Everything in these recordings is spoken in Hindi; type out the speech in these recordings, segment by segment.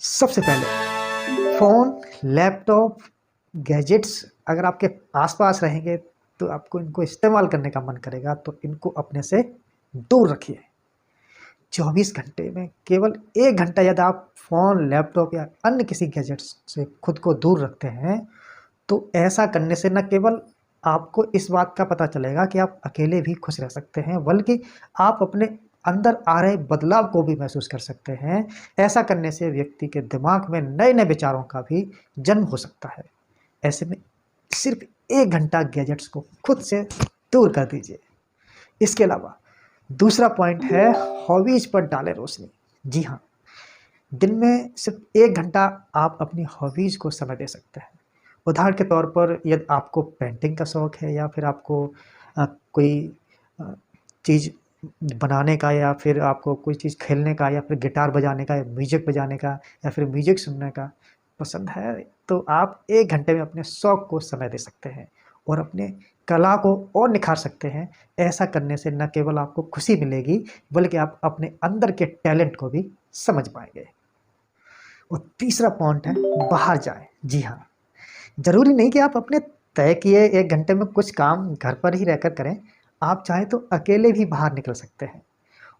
सबसे पहले फ़ोन, लैपटॉप, गैजेट्स अगर आपके आस-पास रहेंगे तो आपको इनको इस्तेमाल करने का मन करेगा, तो इनको अपने से दूर रखिए। 24 घंटे में केवल 1 घंटा यदि आप फ़ोन, लैपटॉप या अन्य किसी गैजेट्स से खुद को दूर रखते हैं, तो ऐसा करने से न केवल आपको इस बात का पता चलेगा कि आप अकेले भी खुश रह सकते हैं, बल्कि आप अपने अंदर आ रहे बदलाव को भी महसूस कर सकते हैं। ऐसा करने से व्यक्ति के दिमाग में नए-नए विचारों का भी जन्म हो सकता है। ऐसे में सिर्फ 1 घंटा गैजेट्स को खुद से दूर कर दीजिए। इसके अलावा दूसरा पॉइंट है हॉबीज़ पर डालें रोशनी। जी हाँ, दिन में सिर्फ 1 घंटा आप अपनी हॉबीज़ को समय दे सकते हैं। उदाहरण के तौर पर यदि आपको पेंटिंग का शौक है या फिर आपको कोई चीज़ बनाने का या फिर आपको कोई चीज़ खेलने का या फिर गिटार बजाने का या म्यूज़िक बजाने का या फिर म्यूज़िक सुनने का पसंद है, तो आप 1 घंटे में अपने शौक को समय दे सकते हैं और अपने कला को और निखार सकते हैं। ऐसा करने से न केवल आपको खुशी मिलेगी, बल्कि आप अपने अंदर के टैलेंट को भी समझ पाएँगे। और तीसरा पॉइंट है बाहर जाएँ। जी हाँ, ज़रूरी नहीं कि आप अपने तय किए 1 घंटे में कुछ काम घर पर ही रहकर करें। आप चाहें तो अकेले भी बाहर निकल सकते हैं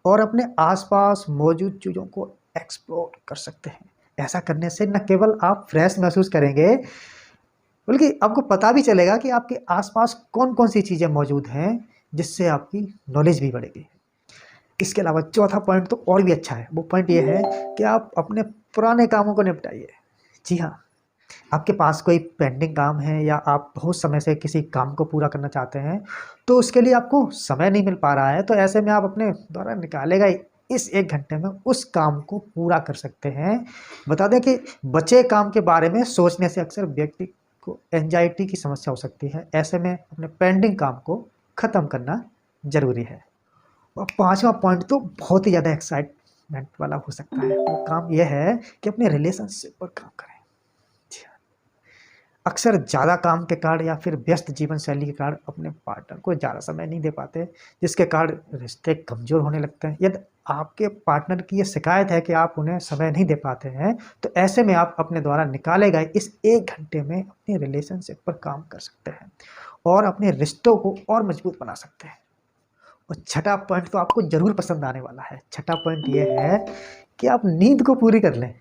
और अपने आस-पास मौजूद चीज़ों को एक्सप्लोर कर सकते हैं। ऐसा करने से न केवल आप फ्रेश महसूस करेंगे, बल्कि आपको पता भी चलेगा कि आपके आस-पास कौन-कौन सी चीज़ें मौजूद हैं, जिससे आपकी नॉलेज भी बढ़ेगी। इसके अलावा चौथा पॉइंट तो और भी अच्छा है। वो पॉइंट ये है कि आप अपने पुराने कामों को निपटाइए। जी हाँ, आपके पास कोई पेंडिंग काम है या आप बहुत समय से किसी काम को पूरा करना चाहते हैं, तो उसके लिए आपको समय नहीं मिल पा रहा है, तो ऐसे में आप अपने द्वारा निकाले गए इस 1 घंटे में उस काम को पूरा कर सकते हैं। बता दें कि बचे काम के बारे में सोचने से अक्सर व्यक्ति को एंग्ज़ायटी की समस्या हो सकती है। ऐसे में अपने पेंडिंग काम को ख़त्म करना ज़रूरी है। और 5वां पॉइंट तो बहुत ही ज़्यादा एक्साइटमेंट वाला हो सकता है। वो काम ये है कि अपने रिलेशनशिप पर काम करें। जी हाँ। अक्सर ज़्यादा काम के कारण या फिर व्यस्त जीवन शैली के कारण अपने पार्टनर को ज़्यादा समय नहीं दे पाते, जिसके कारण रिश्ते कमज़ोर होने लगते हैं। यदि आपके पार्टनर की ये शिकायत है कि आप उन्हें समय नहीं दे पाते हैं, तो ऐसे में आप अपने द्वारा निकाले गए इस 1 घंटे में अपने रिलेशनशिप पर काम कर सकते हैं और अपने रिश्तों को और मजबूत बना सकते हैं। और छठा पॉइंट तो आपको ज़रूर पसंद आने वाला है। छठा पॉइंट ये है कि आप नींद को पूरी कर लें।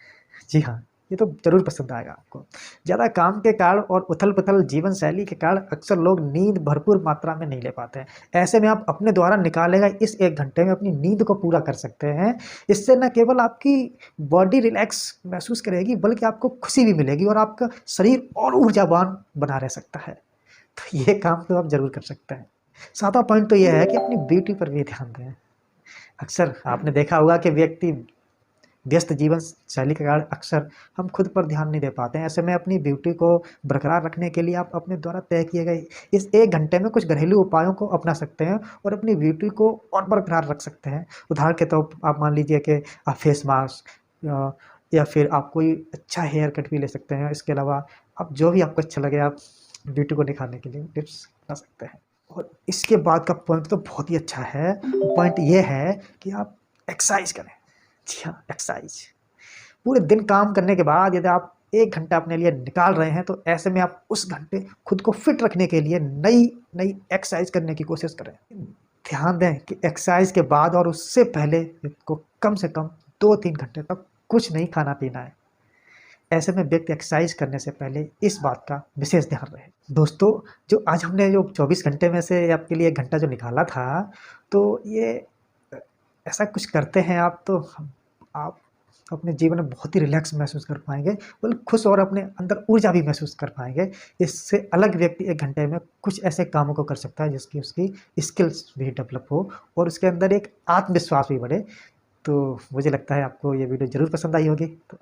जी हाँ, ये तो ज़रूर पसंद आएगा आपको। ज़्यादा काम के कारण और उथल-पुथल जीवन शैली के कारण अक्सर लोग नींद भरपूर मात्रा में नहीं ले पाते हैं। ऐसे में आप अपने द्वारा निकाले गए इस 1 घंटे में अपनी नींद को पूरा कर सकते हैं। इससे न केवल आपकी बॉडी रिलैक्स महसूस करेगी, बल्कि आपको खुशी भी मिलेगी और आपका शरीर और ऊर्जावान बना रह सकता है। तो ये काम तो आप ज़रूर कर सकते हैं। 7वां पॉइंट तो ये है कि अपनी ब्यूटी पर भी ध्यान दें। अक्सर आपने देखा होगा कि व्यक्ति व्यस्त जीवन शैली के कारण अक्सर हम खुद पर ध्यान नहीं दे पाते हैं। ऐसे में अपनी ब्यूटी को बरकरार रखने के लिए आप अपने द्वारा तय किए गए इस 1 घंटे में कुछ घरेलू उपायों को अपना सकते हैं और अपनी ब्यूटी को और बरकरार रख सकते हैं। उदाहरण के तौर पर आप मान लीजिए कि आप फेस मास्क या फिर आप कोई अच्छा हेयर कट भी ले सकते हैं। इसके अलावा आप जो भी आपको अच्छा लगे, आप ब्यूटी को निखारने के लिए टिप्स अपना सकते हैं। और इसके बाद का पॉइंट तो बहुत ही अच्छा है। पॉइंट ये है कि आप एक्सरसाइज़ करें। जी हाँ, एक्सरसाइज़। पूरे दिन काम करने के बाद यदि आप 1 घंटा अपने लिए निकाल रहे हैं, तो ऐसे में आप उस घंटे खुद को फिट रखने के लिए नई एक्सरसाइज़ करने की कोशिश करें। ध्यान दें कि एक्सरसाइज़ के बाद और उससे पहले को कम से कम 2-3 घंटे तक कुछ नहीं खाना-पीना है। ऐसे में व्यक्ति एक्सरसाइज करने से पहले इस बात का विशेष ध्यान रहे। दोस्तों, जो आज हमने जो 24 घंटे में से आपके लिए 1 घंटा जो निकाला था, तो ये ऐसा कुछ करते हैं आप, तो आप अपने जीवन में बहुत ही रिलैक्स महसूस कर पाएँगे, बल्कि खुश और अपने अंदर ऊर्जा भी महसूस कर पाएँगे। इससे अलग व्यक्ति 1 घंटे में कुछ ऐसे कामों को कर सकता है जिसकी उसकी स्किल्स भी डेवलप हो और उसके अंदर एक आत्मविश्वास भी बढ़े। तो मुझे लगता है आपको ये वीडियो ज़रूर पसंद आई होगी। तो